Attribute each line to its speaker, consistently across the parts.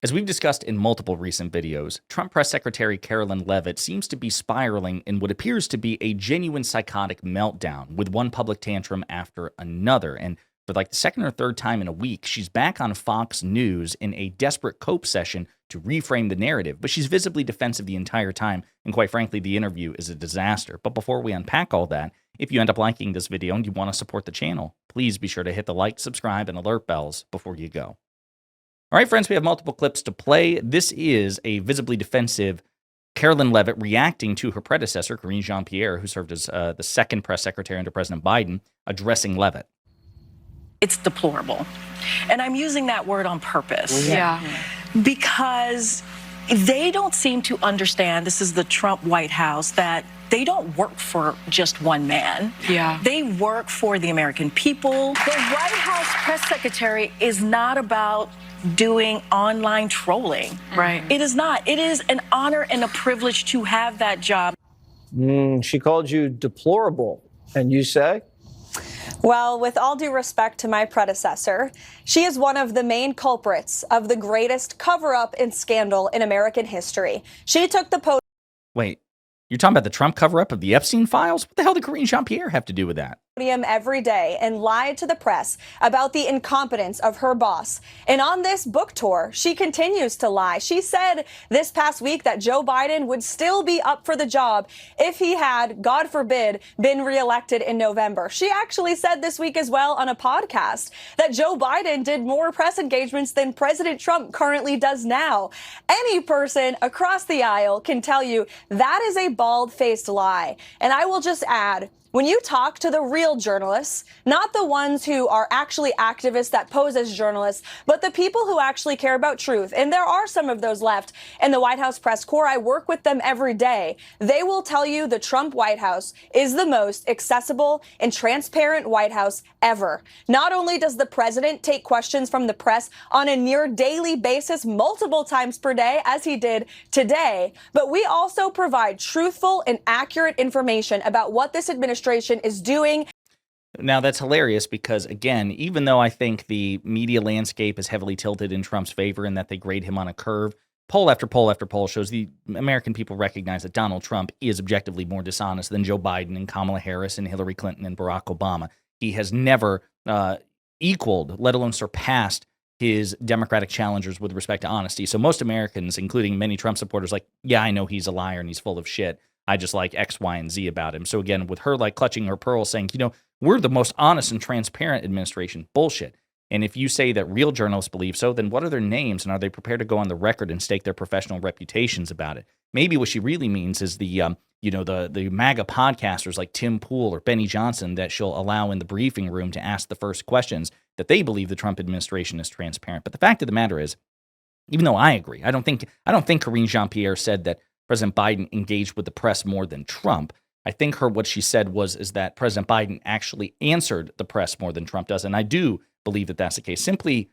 Speaker 1: As we've discussed in multiple recent videos, Trump Press Secretary Karoline Leavitt seems to be spiraling in what appears to be a genuine psychotic meltdown, with one public tantrum after another. And for like the second or third time in a week, she's back on Fox News in a desperate cope session to reframe the narrative, but she's visibly defensive the entire time, and quite frankly, the interview is a disaster. But before we unpack all that, if you end up liking this video and you want to support the channel, please be sure to hit the like, subscribe, and alert bells before you go. All right, friends, we have multiple clips to play. This is a visibly defensive Karoline Leavitt reacting to her predecessor, Karine Jean-Pierre, who served as the second press secretary under President Biden, addressing Leavitt.
Speaker 2: It's deplorable. And I'm using that word on purpose.
Speaker 3: Yeah.
Speaker 2: Because they don't seem to understand, this is the Trump White House, that they don't work for just one man.
Speaker 3: Yeah.
Speaker 2: They work for the American people. The White House press secretary is not about doing online trolling.
Speaker 3: Right.
Speaker 2: It is not. It is an honor and a privilege to have that job.
Speaker 4: She called you deplorable, and you say?
Speaker 5: Well, with all due respect to my predecessor, she is one of the main culprits of the greatest cover-up and scandal in American history. She took the podium.
Speaker 1: Wait, you're talking about the Trump cover-up of the Epstein files? What the hell did Karine Jean-Pierre have to do with that?
Speaker 5: Every day and lied to the press about the incompetence of her boss. And on this book tour, she continues to lie. She said this past week that Joe Biden would still be up for the job if he had, God forbid, been reelected in November. She actually said this week as well on a podcast that Joe Biden did more press engagements than President Trump currently does now. Any person across the aisle can tell you that is a bald-faced lie. And I will just add, when you talk to the real journalists, not the ones who are actually activists that pose as journalists, but the people who actually care about truth, and there are some of those left in the White House press corps, I work with them every day, they will tell you the Trump White House is the most accessible and transparent White House ever. Not only does the president take questions from the press on a near daily basis, multiple times per day, as he did today, but we also provide truthful and accurate information about what this administration is doing.
Speaker 1: Now, that's hilarious because, again, even though I think the media landscape is heavily tilted in Trump's favor and that they grade him on a curve, poll after poll after poll shows the American people recognize that Donald Trump is objectively more dishonest than Joe Biden and Kamala Harris and Hillary Clinton and Barack Obama. He has never equaled, let alone surpassed, his Democratic challengers with respect to honesty. So most Americans, including many Trump supporters, like, yeah, I know he's a liar and he's full of shit. I just like X, Y, and Z about him. So again, with her like clutching her pearls saying, you know, we're the most honest and transparent administration. Bullshit. And if you say that real journalists believe so, then what are their names? And are they prepared to go on the record and stake their professional reputations about it? Maybe what she really means is the MAGA podcasters like Tim Pool or Benny Johnson that she'll allow in the briefing room to ask the first questions that they believe the Trump administration is transparent. But the fact of the matter is, even though I agree, I don't think Karine Jean-Pierre said that President Biden engaged with the press more than Trump. I think what she said is that President Biden actually answered the press more than Trump does. And I do believe that that's the case. Simply,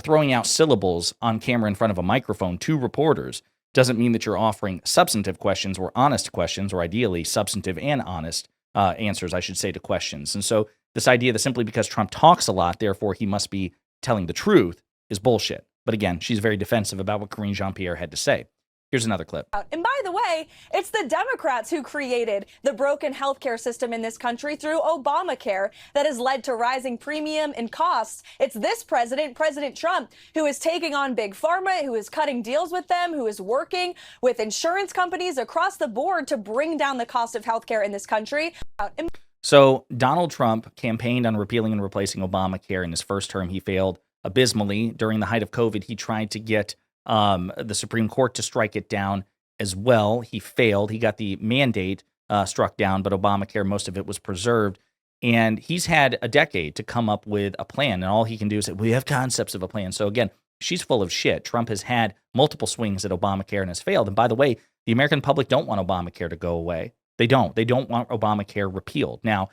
Speaker 1: throwing out syllables on camera in front of a microphone to reporters doesn't mean that you're offering substantive questions or honest questions, or ideally substantive and honest answers, I should say, to questions. And so this idea that simply because Trump talks a lot, therefore he must be telling the truth is bullshit. But again, she's very defensive about what Karine Jean-Pierre had to say. Here's another clip.
Speaker 5: And by the way, it's the Democrats who created the broken healthcare system in this country through Obamacare that has led to rising premium and costs. It's this president, President Trump, who is taking on big pharma, who is cutting deals with them, who is working with insurance companies across the board to bring down the cost of healthcare in this country.
Speaker 1: So Donald Trump campaigned on repealing and replacing Obamacare in his first term. He failed abysmally. During the height of COVID, he tried to get the Supreme Court to strike it down as well. He failed. He got the mandate struck down, but Obamacare, most of it was preserved. And he's had a decade to come up with a plan. And all he can do is say, we have concepts of a plan. So again, she's full of shit. Trump has had multiple swings at Obamacare and has failed. And by the way, the American public don't want Obamacare to go away. They don't. They don't want Obamacare repealed. Now,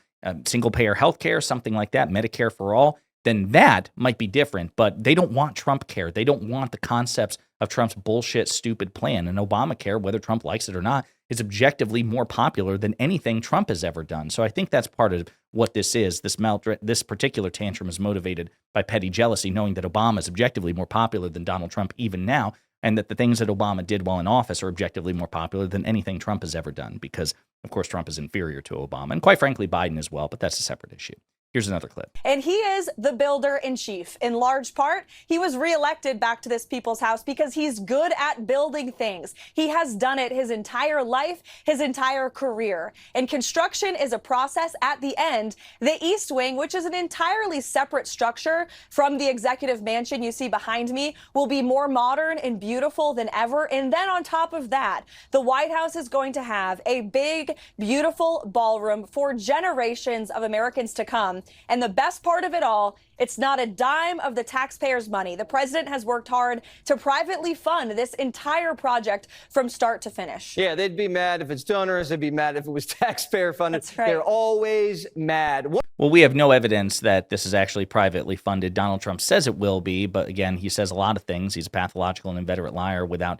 Speaker 1: single-payer health care, something like that, Medicare for all, then that might be different, but they don't want Trump care. They don't want the concepts of Trump's bullshit, stupid plan. And Obamacare, whether Trump likes it or not, is objectively more popular than anything Trump has ever done. So I think that's part of what this is. This particular tantrum is motivated by petty jealousy, knowing that Obama is objectively more popular than Donald Trump even now, and that the things that Obama did while in office are objectively more popular than anything Trump has ever done, because, of course, Trump is inferior to Obama, and quite frankly, Biden as well, but that's a separate issue. Here's another clip.
Speaker 5: And he is the builder in chief. In large part, he was reelected back to this people's house because he's good at building things. He has done it his entire life, his entire career. And construction is a process at the end. The East Wing, which is an entirely separate structure from the executive mansion you see behind me, will be more modern and beautiful than ever. And then on top of that, the White House is going to have a big, beautiful ballroom for generations of Americans to come. And the best part of it all, it's not a dime of the taxpayers' money. The president has worked hard to privately fund this entire project from start to finish.
Speaker 4: Yeah, they'd be mad if it's donors. They'd be mad if it was taxpayer funded.
Speaker 5: That's right.
Speaker 4: They're always mad.
Speaker 1: Well, we have no evidence that this is actually privately funded. Donald Trump says it will be, but again, he says a lot of things. He's a pathological and inveterate liar without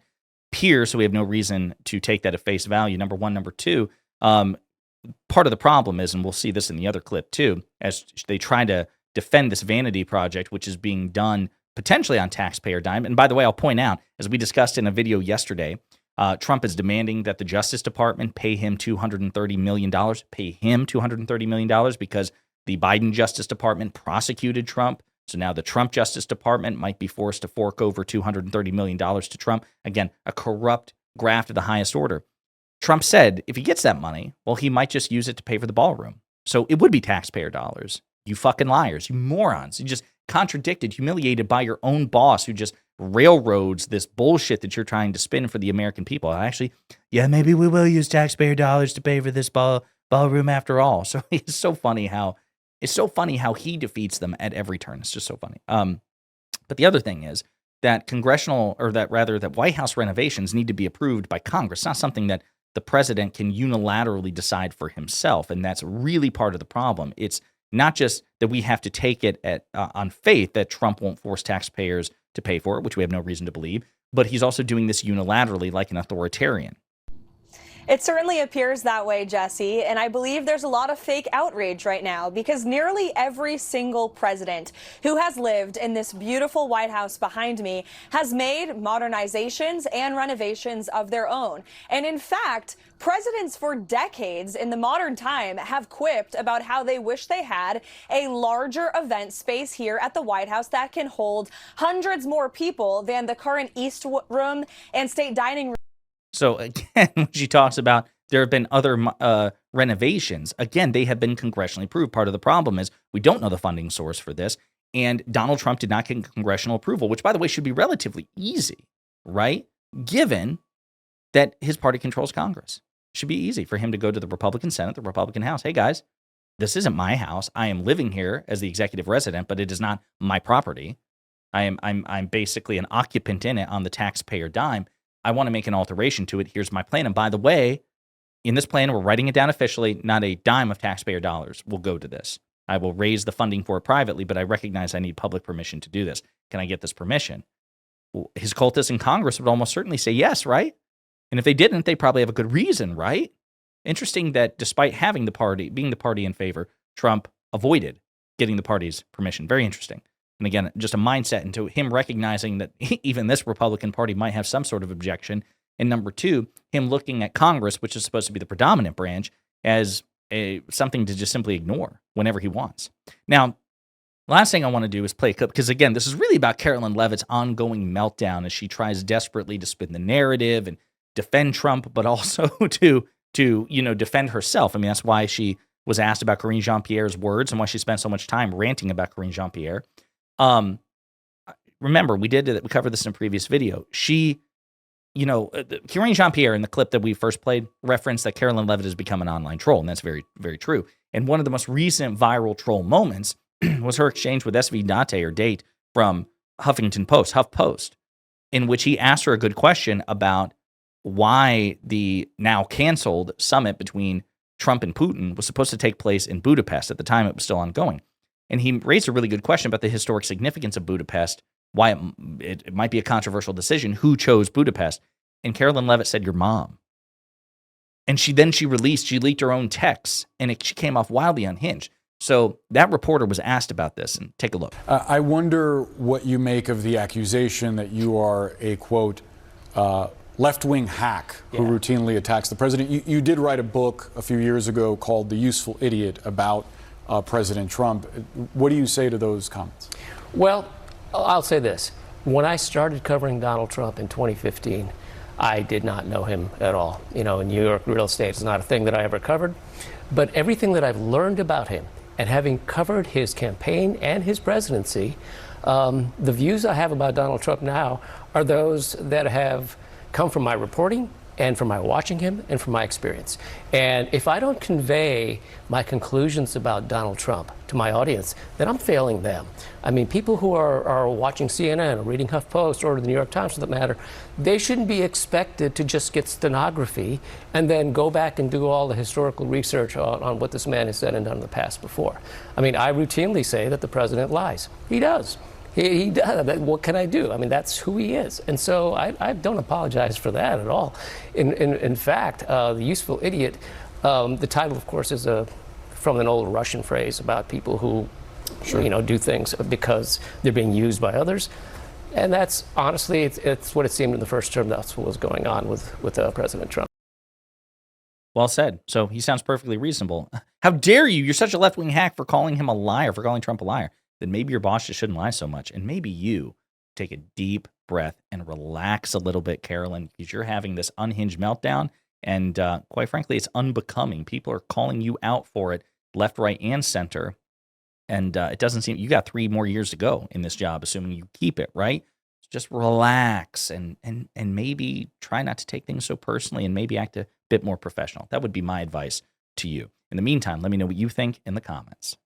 Speaker 1: peer, so we have no reason to take that at face value, number one. Number two, part of the problem is, and we'll see this in the other clip too, as they try to defend this vanity project, which is being done potentially on taxpayer dime. And by the way, I'll point out, as we discussed in a video yesterday, Trump is demanding that the Justice Department pay him $230 million, because the Biden Justice Department prosecuted Trump. So now the Trump Justice Department might be forced to fork over $230 million to Trump. Again, a corrupt graft of the highest order. Trump said if he gets that money, well, he might just use it to pay for the ballroom. So it would be taxpayer dollars. You fucking liars, you morons. You just contradicted, humiliated by your own boss who just railroads this bullshit that you're trying to spin for the American people. Actually, yeah, maybe we will use taxpayer dollars to pay for this ballroom after all. So it's so funny how he defeats them at every turn. It's just so funny. But the other thing is that that White House renovations need to be approved by Congress. It's not something that the president can unilaterally decide for himself, and that's really part of the problem. It's not just that we have to take it on faith that Trump won't force taxpayers to pay for it, which we have no reason to believe, but he's also doing this unilaterally like an authoritarian.
Speaker 5: It certainly appears that way, Jesse, and I believe there's a lot of fake outrage right now because nearly every single president who has lived in this beautiful White House behind me has made modernizations and renovations of their own. And in fact, presidents for decades in the modern time have quipped about how they wish they had a larger event space here at the White House that can hold hundreds more people than the current East Room and State Dining Room.
Speaker 1: So again, when she talks about there have been other renovations, again, they have been congressionally approved. Part of the problem is we don't know the funding source for this, and Donald Trump did not get congressional approval, which, by the way, should be relatively easy, right? Given that his party controls Congress. It should be easy for him to go to the Republican Senate, the Republican House. Hey, guys, this isn't my house. I am living here as the executive resident, but it is not my property. I'm basically an occupant in it on the taxpayer dime. I want to make an alteration to it. Here's my plan. And by the way, in this plan, we're writing it down officially. Not a dime of taxpayer dollars will go to this. I will raise the funding for it privately, but I recognize I need public permission to do this. Can I get this permission? Well, his cultists in Congress would almost certainly say yes, right? And if they didn't, they probably have a good reason, right? Interesting that despite having being the party in favor, Trump avoided getting the party's permission. Very interesting. And again, just a mindset into him recognizing that even this Republican Party might have some sort of objection. And number two, him looking at Congress, which is supposed to be the predominant branch, as something to just simply ignore whenever he wants. Now, last thing I want to do is play a clip, because again, this is really about Karoline Leavitt's ongoing meltdown as she tries desperately to spin the narrative and defend Trump, but also to defend herself. I mean, that's why she was asked about Karine Jean-Pierre's words and why she spent so much time ranting about Karine Jean-Pierre. Remember, we covered this in a previous video. Karine Jean-Pierre in the clip that we first played referenced that Karoline Leavitt has become an online troll, and that's very, very true. And one of the most recent viral troll moments was her exchange with SV Date from Huffington Post, HuffPost, in which he asked her a good question about why the now canceled summit between Trump and Putin was supposed to take place in Budapest. At the time, it was still ongoing. And he raised a really good question about the historic significance of Budapest, why it might be a controversial decision, who chose Budapest. And Karoline Leavitt said, your mom. And she leaked her own texts, and she came off wildly unhinged. So that reporter was asked about this, and take a look.
Speaker 3: I wonder what you make of the accusation that you are a, quote, left-wing hack who routinely attacks the president. You did write a book a few years ago called The Useful Idiot about President Trump. What do you say to those comments?
Speaker 6: Well, I'll say this. When I started covering Donald Trump in 2015, I did not know him at all. In New York, real estate is not a thing that I ever covered. But everything that I've learned about him, and having covered his campaign and his presidency, the views I have about Donald Trump now are those that have come from my reporting and from my watching him and from my experience. And if I don't convey my conclusions about Donald Trump to my audience, then I'm failing them. I mean, people who are watching CNN or reading HuffPost or the New York Times for that matter, they shouldn't be expected to just get stenography and then go back and do all the historical research on what this man has said and done in the past before. I mean, I routinely say that the president lies. He does. He does. What can I do? I mean, that's who he is. And so I don't apologize for that at all. In fact, The Useful Idiot, the title, of course, is from an old Russian phrase about people who do things because they're being used by others. And that's, honestly, it's what it seemed in the first term. That's what was going on with President Trump.
Speaker 1: Well said. So he sounds perfectly reasonable. How dare you? You're such a left-wing hack for calling him a liar, for calling Trump a liar. Then maybe your boss just shouldn't lie so much. And maybe you take a deep breath and relax a little bit, Karoline, because you're having this unhinged meltdown. And quite frankly, it's unbecoming. People are calling you out for it, left, right, and center. And it doesn't seem you got 3 more years to go in this job, assuming you keep it, right? So just relax and maybe try not to take things so personally and maybe act a bit more professional. That would be my advice to you. In the meantime, let me know what you think in the comments.